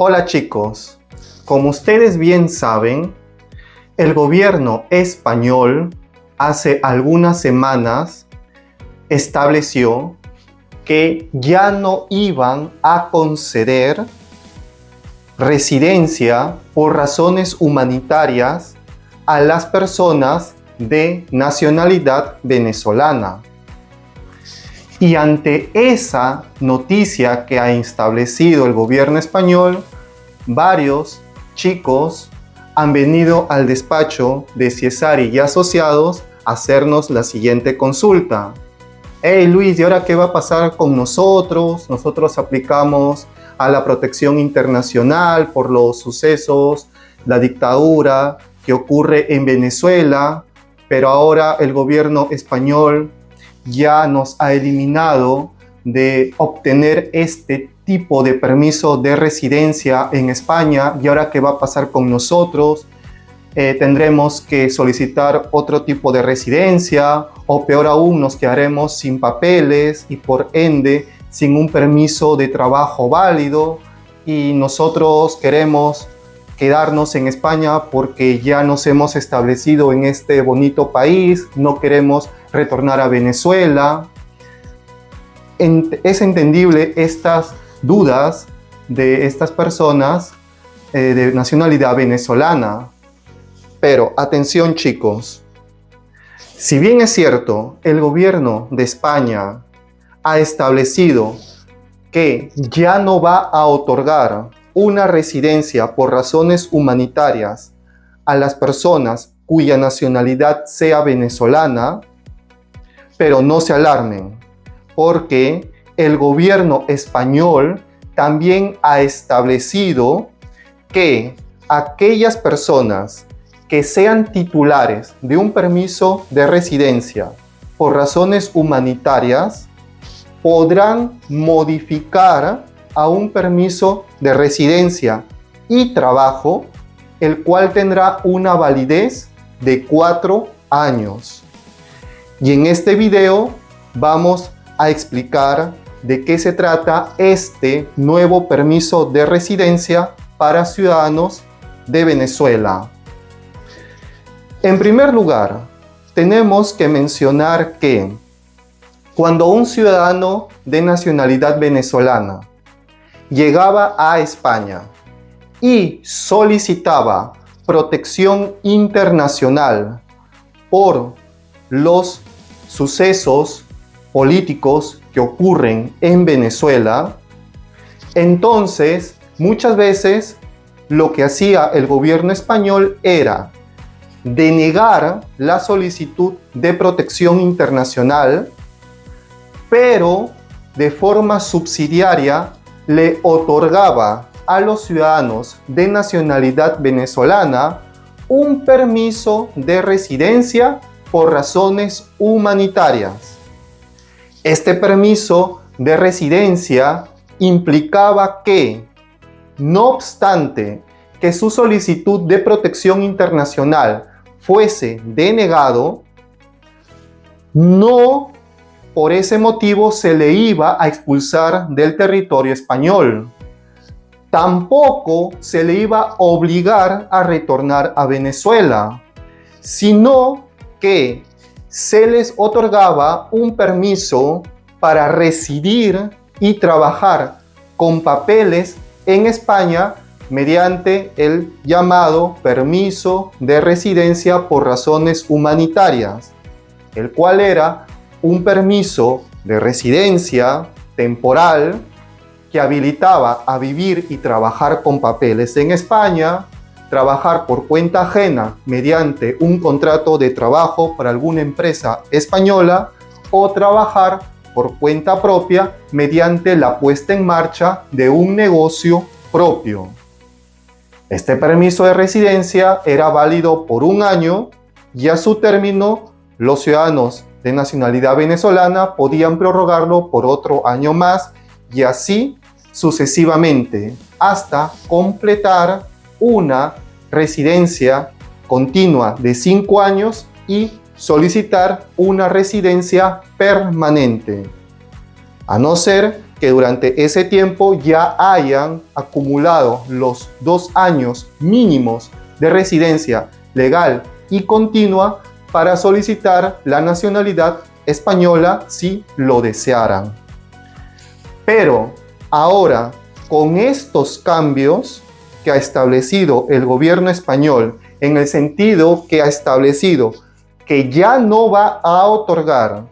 Hola chicos, como ustedes bien saben, el gobierno español hace algunas semanas estableció que ya no iban a conceder residencia por razones humanitarias a las personas de nacionalidad venezolana. Y ante esa noticia que ha establecido el gobierno español, varios chicos han venido al despacho de Ciesari y Asociados a hacernos la siguiente consulta. Hey Luis, ¿y ahora qué va a pasar con nosotros? Nosotros aplicamos a la protección internacional por los sucesos, la dictadura que ocurre en Venezuela, pero ahora el gobierno español ya nos ha eliminado de obtener este tipo de permiso de residencia en España. ¿Y ahora qué va a pasar con nosotros? ¿Tendremos que solicitar otro tipo de residencia? O peor aún, nos quedaremos sin papeles y por ende sin un permiso de trabajo válido, y nosotros queremos quedarnos en España porque ya nos hemos establecido en este bonito país, no queremos retornar a Venezuela. Es entendible estas dudas de estas personas de nacionalidad venezolana. Pero atención chicos, si bien es cierto, el gobierno de España ha establecido que ya no va a otorgar una residencia por razones humanitarias a las personas cuya nacionalidad sea venezolana, pero no se alarmen, porque el gobierno español también ha establecido que aquellas personas que sean titulares de un permiso de residencia por razones humanitarias podrán modificar a un permiso de residencia y trabajo, el cual tendrá una validez de 4 años. Y en este video vamos a explicar de qué se trata este nuevo permiso de residencia para ciudadanos de Venezuela. En primer lugar, tenemos que mencionar que cuando un ciudadano de nacionalidad venezolana llegaba a España y solicitaba protección internacional por los sucesos políticos que ocurren en Venezuela, entonces muchas veces lo que hacía el gobierno español era denegar la solicitud de protección internacional, pero de forma subsidiaria le otorgaba a los ciudadanos de nacionalidad venezolana un permiso de residencia por razones humanitarias. Este permiso de residencia implicaba que, no obstante que su solicitud de protección internacional fuese denegado, no por ese motivo se le iba a expulsar del territorio español. Tampoco se le iba a obligar a retornar a Venezuela, sino que se les otorgaba un permiso para residir y trabajar con papeles en España mediante el llamado permiso de residencia por razones humanitarias, el cual era un permiso de residencia temporal que habilitaba a vivir y trabajar con papeles en España, trabajar por cuenta ajena mediante un contrato de trabajo para alguna empresa española o trabajar por cuenta propia mediante la puesta en marcha de un negocio propio. Este permiso de residencia era válido por 1 año y a su término los ciudadanos de nacionalidad venezolana podían prorrogarlo por otro año más y así sucesivamente hasta completar una residencia continua de 5 años y solicitar una residencia permanente. A no ser que durante ese tiempo ya hayan acumulado los 2 años mínimos de residencia legal y continua para solicitar la nacionalidad española si lo desearan. Pero ahora, con estos cambios que ha establecido el gobierno español, en el sentido que ha establecido que ya no va a otorgar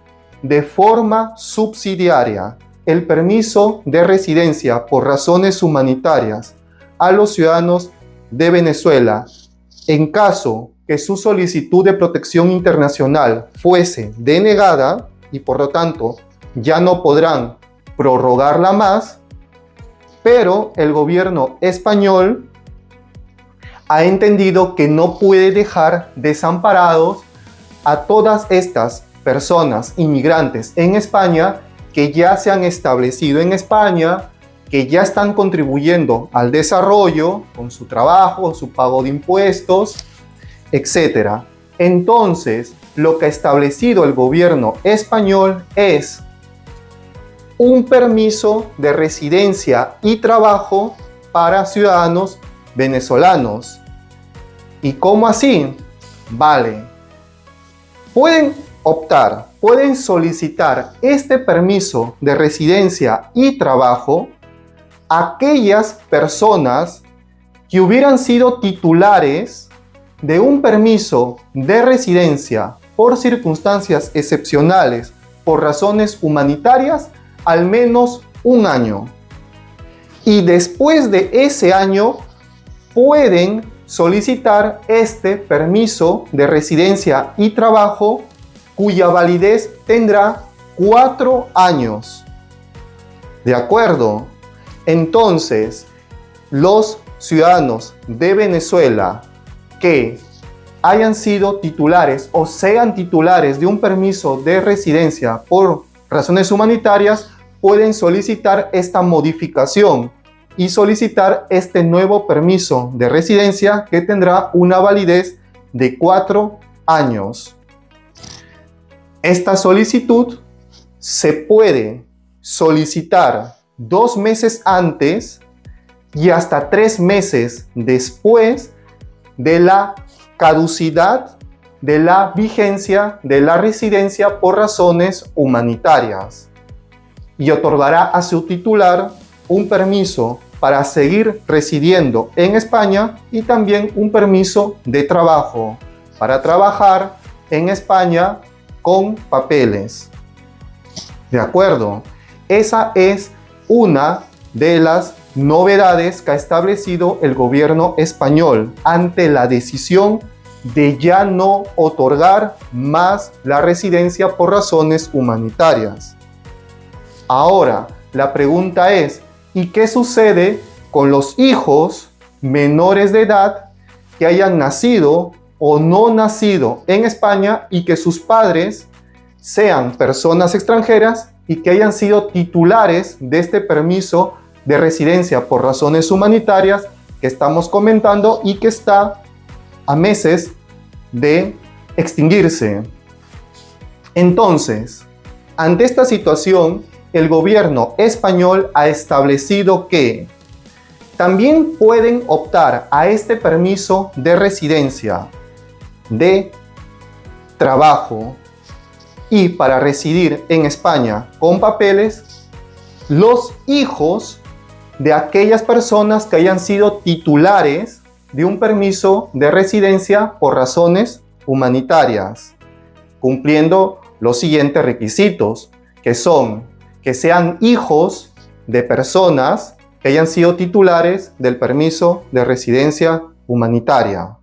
de forma subsidiaria el permiso de residencia por razones humanitarias a los ciudadanos de Venezuela en caso que su solicitud de protección internacional fuese denegada y por lo tanto ya no podrán prorrogarla más, pero el gobierno español ha entendido que no puede dejar desamparados a todas estas personas inmigrantes en España que ya se han establecido en España, que ya están contribuyendo al desarrollo con su trabajo, su pago de impuestos, etc. Entonces, lo que ha establecido el gobierno español es un permiso de residencia y trabajo para ciudadanos venezolanos. ¿Y cómo así? Vale. Pueden solicitar este permiso de residencia y trabajo aquellas personas que hubieran sido titulares de un permiso de residencia por circunstancias excepcionales, por razones humanitarias, al menos un año. Y después de ese año pueden solicitar este permiso de residencia y trabajo cuya validez tendrá 4 años. ¿De acuerdo? Entonces, los ciudadanos de Venezuela que hayan sido titulares o sean titulares de un permiso de residencia por razones humanitarias pueden solicitar esta modificación y solicitar este nuevo permiso de residencia que tendrá una validez de 4 años. Esta solicitud se puede solicitar 2 meses antes y hasta 3 meses después de la caducidad de la vigencia de la residencia por razones humanitarias y otorgará a su titular un permiso para seguir residiendo en España y también un permiso de trabajo para trabajar en España con papeles. ¿De acuerdo? Esa es una de las novedades que ha establecido el gobierno español ante la decisión de ya no otorgar más la residencia por razones humanitarias. Ahora, la pregunta es, ¿y qué sucede con los hijos menores de edad que hayan nacido o no nacido en España y que sus padres sean personas extranjeras y que hayan sido titulares de este permiso de residencia por razones humanitarias que estamos comentando y que está a meses de extinguirse? Entonces, ante esta situación, el gobierno español ha establecido que también pueden optar a este permiso de residencia, de trabajo y para residir en España con papeles los hijos de aquellas personas que hayan sido titulares de un permiso de residencia por razones humanitarias, cumpliendo los siguientes requisitos, que son que sean hijos de personas que hayan sido titulares del permiso de residencia humanitaria,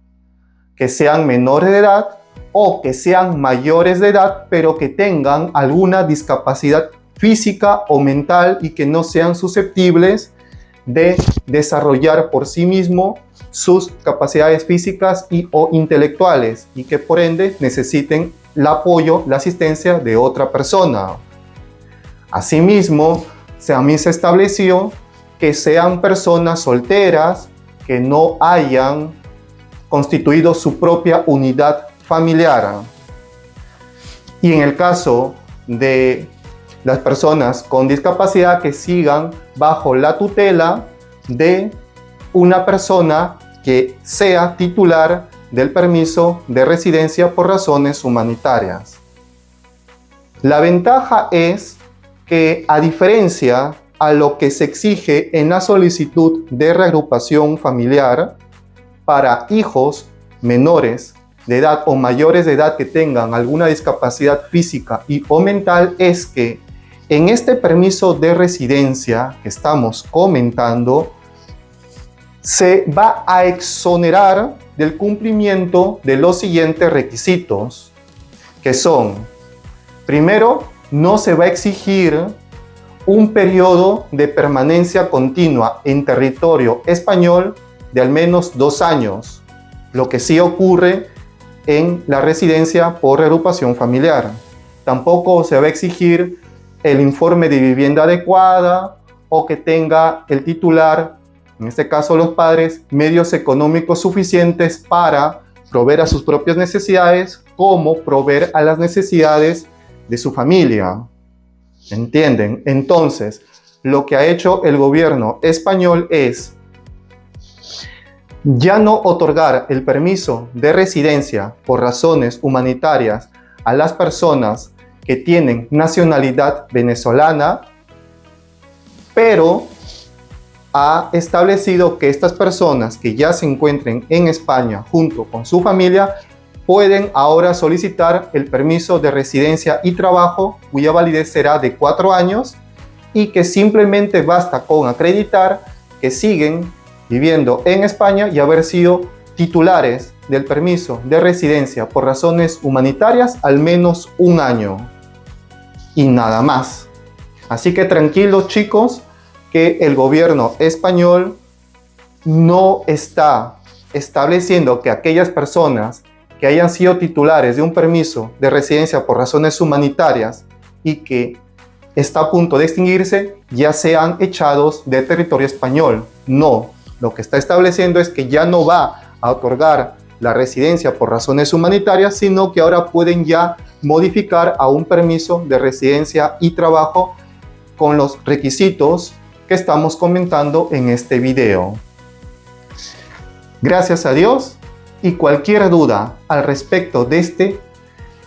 que sean menores de edad o que sean mayores de edad, pero que tengan alguna discapacidad física o mental y que no sean susceptibles de desarrollar por sí mismo sus capacidades físicas o intelectuales y que por ende necesiten el apoyo, la asistencia de otra persona. Asimismo, también se estableció que sean personas solteras que no hayan constituido su propia unidad familiar. Y en el caso de las personas con discapacidad que sigan bajo la tutela de una persona que sea titular del permiso de residencia por razones humanitarias. La ventaja es que, a diferencia a lo que se exige en la solicitud de reagrupación familiar para hijos menores de edad o mayores de edad que tengan alguna discapacidad física o mental, es que en este permiso de residencia que estamos comentando, se va a exonerar del cumplimiento de los siguientes requisitos, que son: primero, no se va a exigir un periodo de permanencia continua en territorio español de al menos 2 años, lo que sí ocurre en la residencia por reagrupación familiar. Tampoco se va a exigir el informe de vivienda adecuada o que tenga el titular, en este caso los padres, medios económicos suficientes para proveer a sus propias necesidades como proveer a las necesidades de su familia. ¿Entienden? Entonces, lo que ha hecho el gobierno español es ya no otorgar el permiso de residencia por razones humanitarias a las personas que tienen nacionalidad venezolana, pero ha establecido que estas personas que ya se encuentren en España junto con su familia pueden ahora solicitar el permiso de residencia y trabajo, cuya validez será de 4 años, y que simplemente basta con acreditar que siguen viviendo en España y haber sido titulares del permiso de residencia por razones humanitarias al menos 1 año. Y nada más. Así que tranquilos, chicos, que el gobierno español no está estableciendo que aquellas personas que hayan sido titulares de un permiso de residencia por razones humanitarias y que está a punto de extinguirse, ya sean echados de territorio español. No, lo que está estableciendo es que ya no va a otorgar la residencia por razones humanitarias, sino que ahora pueden ya modificar a un permiso de residencia y trabajo con los requisitos que estamos comentando en este video. Gracias a Dios, y cualquier duda al respecto de este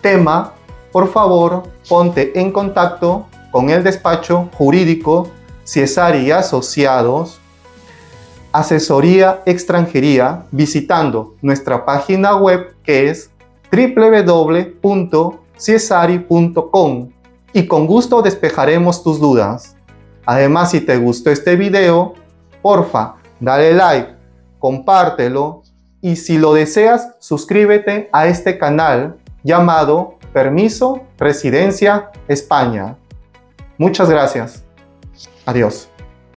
tema, por favor, ponte en contacto con el despacho jurídico Ciesari y Asociados, Asesoría Extranjería, visitando nuestra página web, que es www.ciesari.com, y con gusto despejaremos tus dudas. Además, si te gustó este video, porfa, dale like, compártelo, y si lo deseas, suscríbete a este canal llamado Permiso Residencia España. Muchas gracias. Adiós.